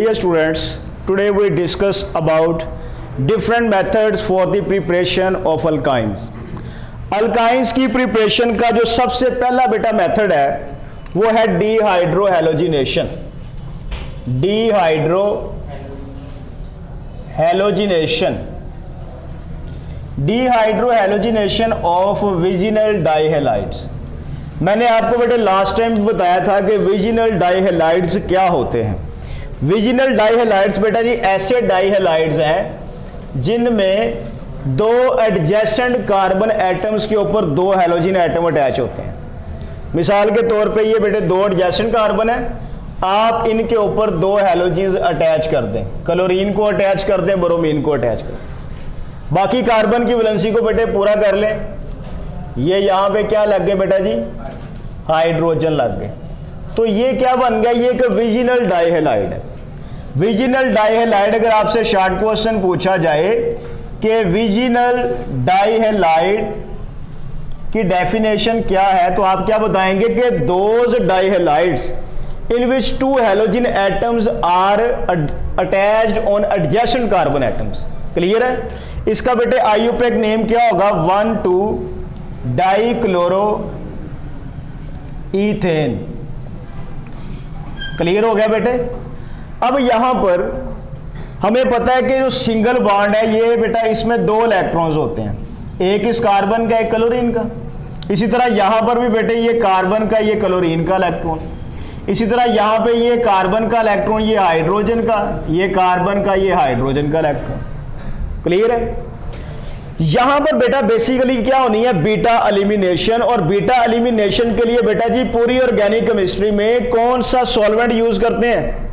Dear students, today we discuss about different methods for the preparation of alkynes. Alkynes की preparation का जो सबसे पहला बेटा मेथड है वो है डिहाइड्रोहैलोजिनेशन। डिहाइड्रोहैलोजिनेशन ऑफ विजिनल डाइहेलाइड्स। मैंने आपको बेटे लास्ट टाइम बताया था कि विजिनल डाइहेलाइड्स क्या होते हैं। विजिनल डाइहेलाइड्स बेटा जी ऐसे डाइहेलाइड्स हैं जिनमें दो एडजेसेंट कार्बन एटम्स के ऊपर दो हैलोजन एटम अटैच होते हैं। मिसाल के तौर पे ये बेटे दो एडजेसेंट कार्बन है, आप इनके ऊपर दो हैलोजन्स अटैच कर दें, क्लोरीन को अटैच कर दें, ब्रोमीन को अटैच कर दें, बाकी कार्बन की वैलेंसी को बेटे पूरा कर लें। ये यहाँ पे क्या लग गए बेटा जी, हाइड्रोजन लग गए। तो ये क्या बन गया, ये एक विजिनल डाइहेलाइड है। विजिनल डाइहेलाइड अगर आपसे शॉर्ट क्वेश्चन पूछा जाए कि विजिनल डाइहेलाइड की डेफिनेशन क्या है, तो आप क्या बताएंगे कि those dihalides in which two halogen atoms are attached on adjacent carbon atoms. Clear है? इसका बेटे आईयूपैक नेम क्या होगा, 1,2-डाइक्लोरो ईथेन। क्लियर हो गया बेटे? अब यहां पर हमें पता है कि जो सिंगल बॉन्ड है ये बेटा इसमें दो इलेक्ट्रॉन्स होते हैं, एक इस कार्बन का एक क्लोरीन का। इसी तरह यहां पर भी बेटे ये कार्बन का ये क्लोरीन का इलेक्ट्रॉन, इसी तरह यहां पे ये कार्बन का इलेक्ट्रॉन ये हाइड्रोजन का, ये कार्बन का ये हाइड्रोजन का इलेक्ट्रॉन। क्लियर है? यहां पर बेटा बेसिकली क्या होनी है, बीटा एलिमिनेशन। और बीटा एलिमिनेशन के लिए बेटा जी पूरी ऑर्गेनिक केमिस्ट्री में कौन सा सॉल्वेंट यूज करते हैं,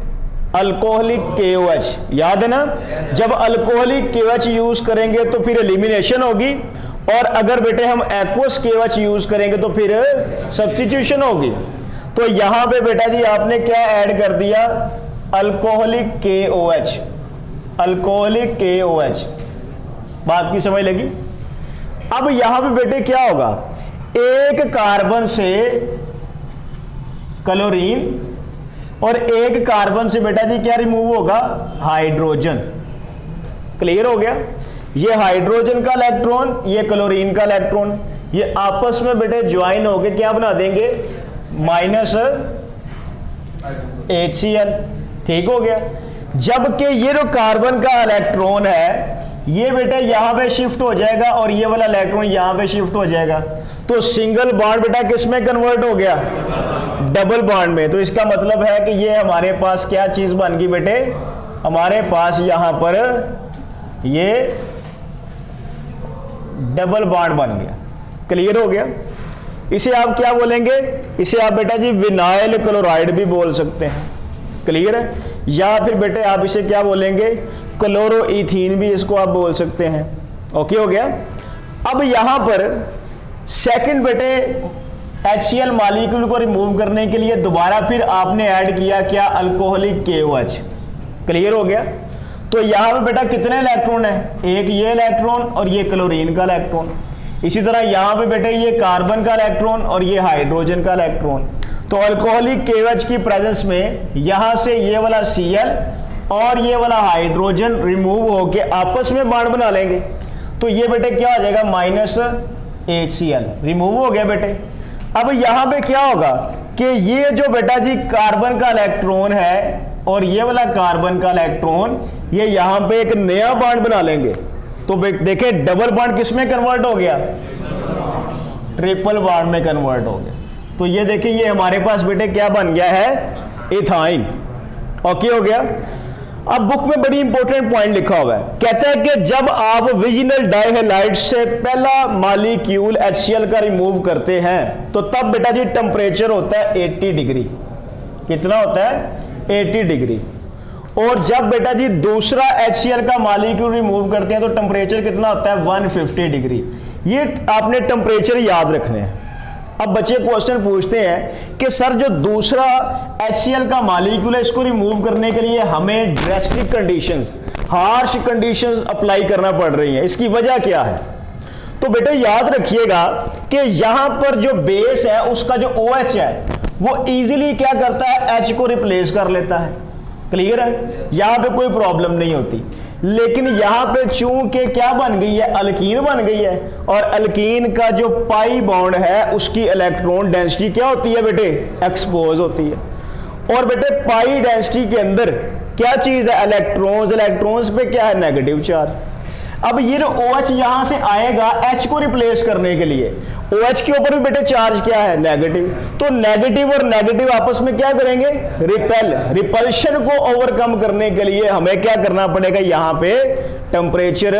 अल्कोहलिक KOH। याद है ना? जब अल्कोहलिक KOH यूज करेंगे तो फिर एलिमिनेशन होगी, और अगर बेटे हम एक्वस KOH यूज करेंगे तो फिर सब्स्टिट्यूशन होगी। तो यहां पे बेटा जी आपने क्या ऐड कर दिया, अल्कोहलिक KOH, अल्कोहलिक KOH। बात की समझ लगी? अब यहां पे बेटे क्या होगा, एक कार्बन से क्लोरीन और एक कार्बन से बेटा जी क्या रिमूव होगा, हाइड्रोजन। क्लियर हो गया? ये हाइड्रोजन का इलेक्ट्रॉन, ये क्लोरीन का इलेक्ट्रॉन, ये आपस में बेटे ज्वाइन होके क्या बना देंगे, -HCl। ठीक हो गया? जबकि ये जो कार्बन का इलेक्ट्रॉन है ये बेटा यहां पे शिफ्ट हो जाएगा और ये वाला इलेक्ट्रॉन यहां पे शिफ्ट हो जाएगा। तो सिंगल बॉन्ड बेटा किस में कन्वर्ट हो गया, डबल बॉन्ड में। तो इसका मतलब है कि ये हमारे पास क्या चीज बन गई बेटे, हमारे पास यहां पर ये डबल बॉन्ड बन गया। क्लियर हो गया? इसे आप क्या बोलेंगे, इसे आप बेटा जी विनाइल क्लोराइड भी बोल सकते हैं। क्लियर है? या फिर बेटे आप इसे क्या बोलेंगे, क्लोरोईथीन भी इसको आप बोल सकते हैं। ओके हो गया? अब यहां पर सेकंड बेटे HCl मॉलिक्यूल को रिमूव करने के लिए दोबारा फिर आपने ऐड किया क्या, अल्कोहलिक KOH। क्लियर हो गया? तो यहां पर बेटा कितने इलेक्ट्रॉन है, एक ये इलेक्ट्रॉन और ये क्लोरीन का इलेक्ट्रॉन। इसी तरह यहां पे बेटे ये कार्बन का इलेक्ट्रॉन और ये हाइड्रोजन का इलेक्ट्रॉन। तो अल्कोहलिक KOH की प्रेजेंस में यहां से ये वाला Cl और ये वाला हाइड्रोजन रिमूव होके आपस में बॉन्ड बना लेंगे। तो ये बेटे क्या हो जाएगा, -HCl रिमूव हो गया बेटे। अब यहां पे क्या होगा कि ये जो बेटा जी कार्बन का इलेक्ट्रॉन है और ये वाला कार्बन का इलेक्ट्रॉन ये यहां पे एक नया बॉन्ड बना लेंगे। तो देखे डबल बॉन्ड किस में कन्वर्ट हो गया, ट्रिपल बॉन्ड में कन्वर्ट हो गया। तो ये देखिए ये हमारे पास बेटे क्या बन गया है, इथाइन। ओके हो गया? अब बुक में बड़ी इंपॉर्टेंट पॉइंट लिखा हुआ है, कहता है कि जब आप विजिनल डाइहेलाइड से पहला मॉलिक्यूल HCl का रिमूव करते हैं तो तब बेटा जी टेम्परेचर होता है 80 डिग्री। कितना होता है, 80 डिग्री। और जब बेटा जी दूसरा HCl का मॉलिक्यूल रिमूव करते हैं तो टेम्परेचर कितना होता है, 150 डिग्री। ये आपने टेम्परेचर याद रखने हैं। अब बच्चे क्वेश्चन पूछते हैं कि सर जो दूसरा HCl का मॉलिक्यूल है इसको रिमूव करने के लिए हमें drastic conditions, harsh conditions apply करना पड़ रही हैं, इसकी वजह क्या है? तो बेटे याद रखिएगा कि यहां पर जो बेस है उसका जो OH है वो इजीली क्या करता है, H को रिप्लेस कर लेता है। क्लियर है, यहां पे कोई प्रॉब्लम नहीं होती। लेकिन यहां पे चूंकि क्या बन गई है, अल्कीन बन गई है, और अल्कीन का जो पाई बॉन्ड है उसकी इलेक्ट्रॉन डेंसिटी क्या होती है बेटे, एक्सपोज होती है। और बेटे पाई डेंसिटी के अंदर क्या चीज है, इलेक्ट्रॉन्स, इलेक्ट्रॉन्स पे क्या है, नेगेटिव चार्ज। अब ये जो OH यहां से आएगा H को रिप्लेस करने के लिए, OH के ऊपर भी बेटे चार्ज क्या है, नेगेटिव। तो नेगेटिव और नेगेटिव आपस में क्या करेंगे, रिपेल। रिपल्शन को ओवरकम करने के लिए हमें क्या करना पड़ेगा, यहां पे टेम्परेचर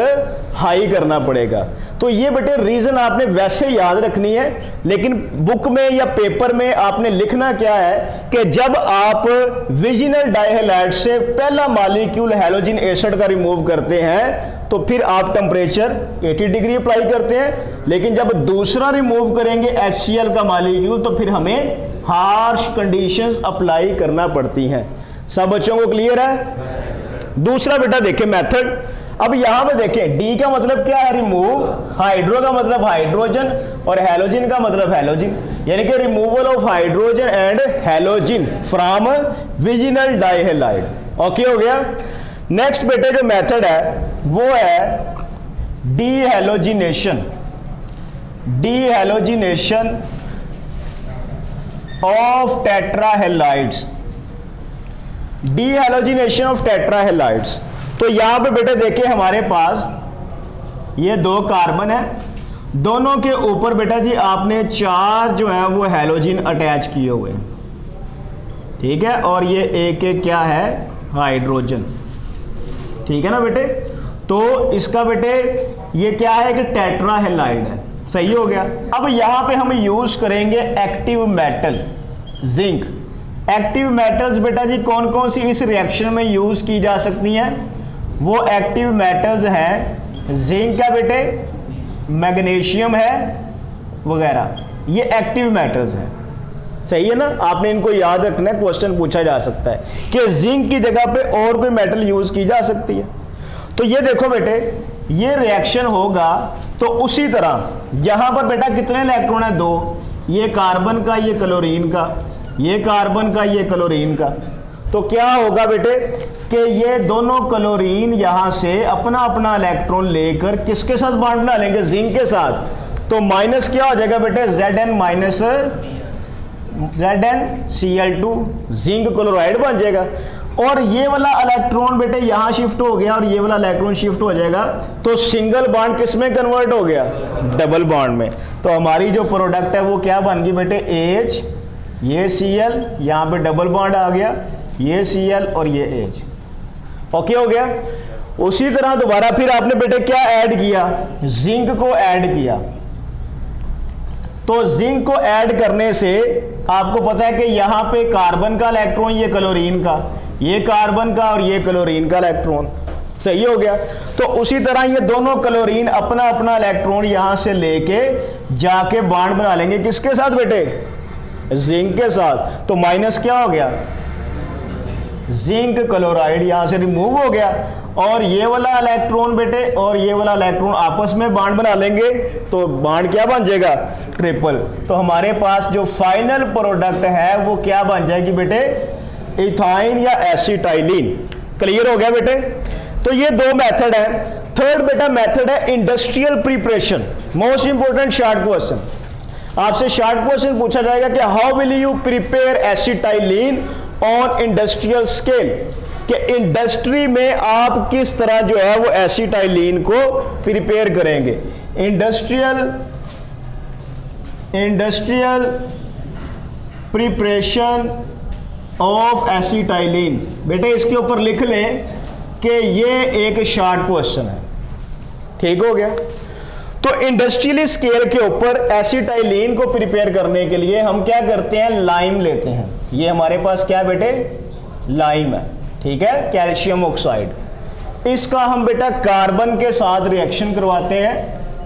हाई करना पड़ेगा। तो ये बेटे रीजन आपने वैसे याद रखनी है, लेकिन बुक में या पेपर में आपने लिखना क्या है कि जब आप विजिनल डाइहैलाइड से पहला मॉलिक्यूल हैलोजन एसिड का रिमूव करते हैं तो फिर आप टेम्परेचर 80 डिग्री अप्लाई करते हैं, लेकिन जब दूसरा रिमूव करेंगे HCl का मॉलिक्यूल तो फिर हमें हार्श कंडीशंस अप्लाई करना पड़ती हैं। सब बच्चों को क्लियर है। दूसरा बेटा देखें मेथड। अब यहां पे देखें, डी का मतलब क्या है, रिमूव, हाइड्रो का मतलब हाइड्रोजन, और हैलोजन का मतलब हैलोजन, यानी कि removal of hydrogen and halogen from vicinal dihalide. Okay हो गया। नेक्स्ट बेटे जो मेथड है वो है डीहैलोजिनेशन। डीहैलोजिनेशन ऑफ टेट्राहैलाइड्स। डीहैलोजिनेशन ऑफ टेट्राहैलाइड्स। तो यहां पे बेटे देखिए हमारे पास ये 2 कार्बन है, दोनों के ऊपर बेटा जी आपने 4 जो है वो हैलोजन अटैच किए हुए हैं, ठीक है, और ये एक क्या है, हाइड्रोजन, ठीक है ना बेटे। तो इसका बेटे ये क्या है कि टेट्राहैलाइड है, सही हो गया। अब यहां पे हम यूज करेंगे active metal, zinc. Active metals बेटा जी कौन कौन सी इस रिएक्शन में यूज की जा सकती हैं, वो एक्टिव मेटल्स हैं जिंक का बेटे, मैग्नीशियम है वगैरह, ये एक्टिव मेटल्स हैं, सही है ना। आपने इनको याद रखना है, क्वेश्चन पूछा जा सकता है कि जिंक की जगह पे और कोई मेटल यूज की जा सकती है। तो ये देखो बेटे, ये रिएक्शन होगा तो उसी तरह यहां पर बेटा कितने इलेक्ट्रॉन है, 2, ये कार्बन का, ये क्लोरीन का, ये कार्बन का, ये क्लोरीन का। तो क्या होगा बेटे कि ये दोनों क्लोरीन यहां से अपना अपना इलेक्ट्रॉन लेकर किसके साथ बॉन्ड बना लेंगे, जिंक के साथ। तो माइनस क्या हो जाएगा बेटे, Zn minus ZnCl2, zinc chloride बन जाएगा। और ये वाला इलेक्ट्रॉन बेटे यहां शिफ्ट हो गया और ये वाला इलेक्ट्रॉन शिफ्ट हो जाएगा, तो सिंगल बॉन्ड किस में कन्वर्ट हो गया, डबल बॉन्ड में। तो हमारी जो प्रोडक्ट है वो क्या बन गई बेटे, H, ये Cl, यहां पे डबल बॉन्ड आ गया, ये Cl और ये H। ओके हो गया। उसी तरह दोबारा फिर आपने बेटे क्या ऐड किया, जिंक को ऐड किया। तो जिंक को ऐड करने से आपको पता है कि यहां पे कार्बन का इलेक्ट्रॉन, ये क्लोरीन का, ये कार्बन का और ये क्लोरीन का इलेक्ट्रॉन, सही हो गया। तो उसी तरह ये दोनों क्लोरीन अपना अपना इलेक्ट्रॉन यहां से लेके जाके बॉन्ड बना लेंगे किसके साथ बेटे, जिंक के साथ। तो माइनस क्या हो गया, जिंक क्लोराइड यहां से रिमूव हो गया, और ये वाला इलेक्ट्रॉन बेटे और ये वाला इलेक्ट्रॉन आपस में बॉन्ड बना लेंगे, तो बॉन्ड क्या बन जाएगा, ट्रिपल। तो हमारे पास जो फाइनल प्रोडक्ट है वो क्या बन जाएगी बेटे, इथाइन या एसिटाइलिन। क्लियर हो गया बेटे। तो ये 2 मेथड है। थर्ड बेटा मेथड है industrial preparation. Most important short question, आपसे शॉर्ट क्वेश्चन पूछा जाएगा कि how will you prepare acetylene on industrial scale, कि इंडस्ट्री में आप किस तरह जो है वो एसिटाइलिन को प्रिपेयर करेंगे। Industrial preparation of acetylene. बेटे इसके ऊपर लिख लें कि ये एक शॉर्ट क्वेश्चन है, ठीक हो गया। तो इंडस्ट्रियल स्केल के ऊपर एसिटाइलिन को प्रिपेयर करने के लिए हम क्या करते हैं, लाइम लेते हैं। ये हमारे पास क्या बेटे, लाइम है, ठीक है, कैल्शियम ऑक्साइड। इसका हम बेटा कार्बन के साथ रिएक्शन करवाते हैं,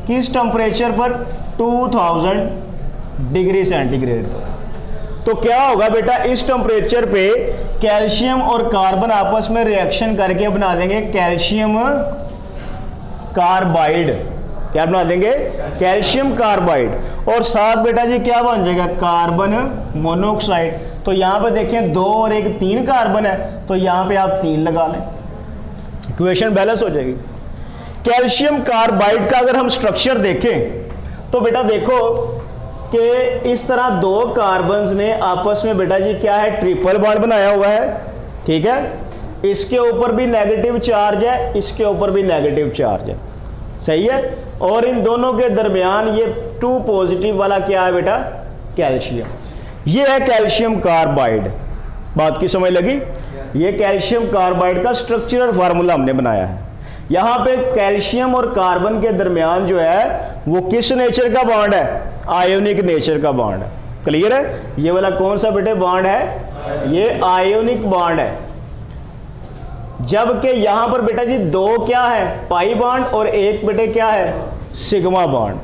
किस टेम्परेचर पर, 2000 डिग्री सेंटीग्रेड पर। तो क्या होगा बेटा, इस टेम्परेचर पे कैल्शियम और कार्बन आपस में रिएक्शन करके बना देंगे कैल्शियम कार्बाइड। क्या बना देंगे, कैल्शियम कार्बाइड, और साथ बेटा जी क्या बन जाएगा, कार्बन मोनोऑक्साइड। तो यहां पे देखें 2 और 1 3 कार्बन है, तो यहां पे आप 3 लगा लें, इक्वेशन बैलेंस हो जाएगी। कैल्शियम कार्बाइड का अगर हम स्ट्रक्चर देखें तो बेटा देखो कि इस तरह 2 कार्बन्स ने आपस में बेटा जी क्या है, ट्रिपल बॉन्ड बनाया हुआ है, ठीक है। इसके ऊपर भी नेगेटिव चार्ज है, इसके ऊपर भी नेगेटिव चार्ज है, सही है। और इन दोनों के दरमियान ये 2 पॉजिटिव वाला क्या है बेटा, कैल्शियम। ये है कैल्शियम कार्बाइड, बात की समझ लगी। ये कैल्शियम कार्बाइड का स्ट्रक्चरल फार्मूला हमने बनाया है। यहां पे कैल्शियम और कार्बन के दरमियान जो है वो किस नेचर का बॉन्ड है, आयोनिक नेचर का बॉन्ड है। क्लियर है, ये वाला कौन सा बेटे बॉन्ड है, ये आयोनिक बॉन्ड है। जबकि यहां पर बेटा जी 2 क्या है, पाई बॉन्ड, और 1 बेटे क्या है, सिग्मा बॉन्ड।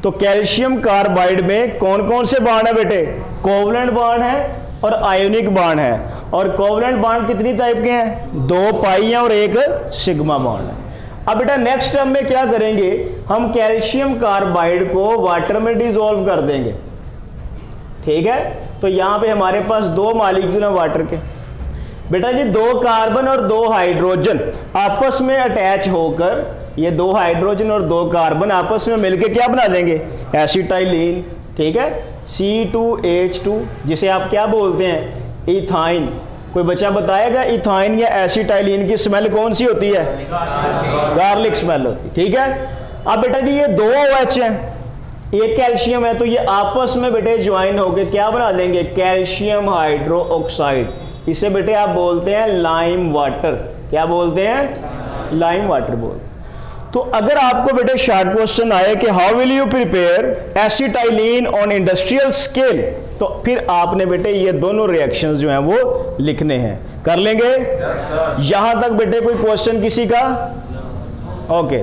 तो कैल्शियम कार्बाइड में कौन कौन से बॉन्ड है बेटे, कोवलेंट बॉन्ड है और आयोनिक बॉन्ड है। और कोवलेंट बॉन्ड कितनी टाइप के हैं, 2 पाई है और 1 सिग्मा बॉन्ड है। अब बेटा नेक्स्ट स्टेप में क्या करेंगे, हम कैल्शियम कार्बाइड को वाटर में डिसॉल्व कर देंगे, ठीक है। तो यहां पे हमारे पास 2 मॉलिक्यूल हैं वाटर के, बेटा जी 2 कार्बन और 2 हाइड्रोजन आपस में अटैच होकर, ये 2 हाइड्रोजन और 2 कार्बन आपस में मिलकर क्या बना देंगे, एसिटाइलिन, ठीक है, C2H2, जिसे आप क्या बोलते हैं, इथाइन। कोई बच्चा बताएगा इथाइन या एसिटाइलिन की स्मेल कौन सी होती है, गार्लिक स्मेल होती है, ठीक है। अब बेटा जी ये 2 OH हैं, एक कैल्शियम है, तो ये आपस में बेटे ज्वाइन होकर क्या बना देंगे, कैल्शियम हाइड्रोक्साइड। इसे बेटे आप बोलते हैं लाइम वाटर, क्या बोलते हैं, लाइम वाटर बोलते। तो अगर आपको बेटे शॉर्ट क्वेश्चन आए कि how will you prepare acetylene on industrial scale, तो फिर आपने बेटे ये दोनों रिएक्शंस जो हैं वो लिखने हैं। कर लेंगे? यहां तक बेटे कोई क्वेश्चन किसी का? ओके।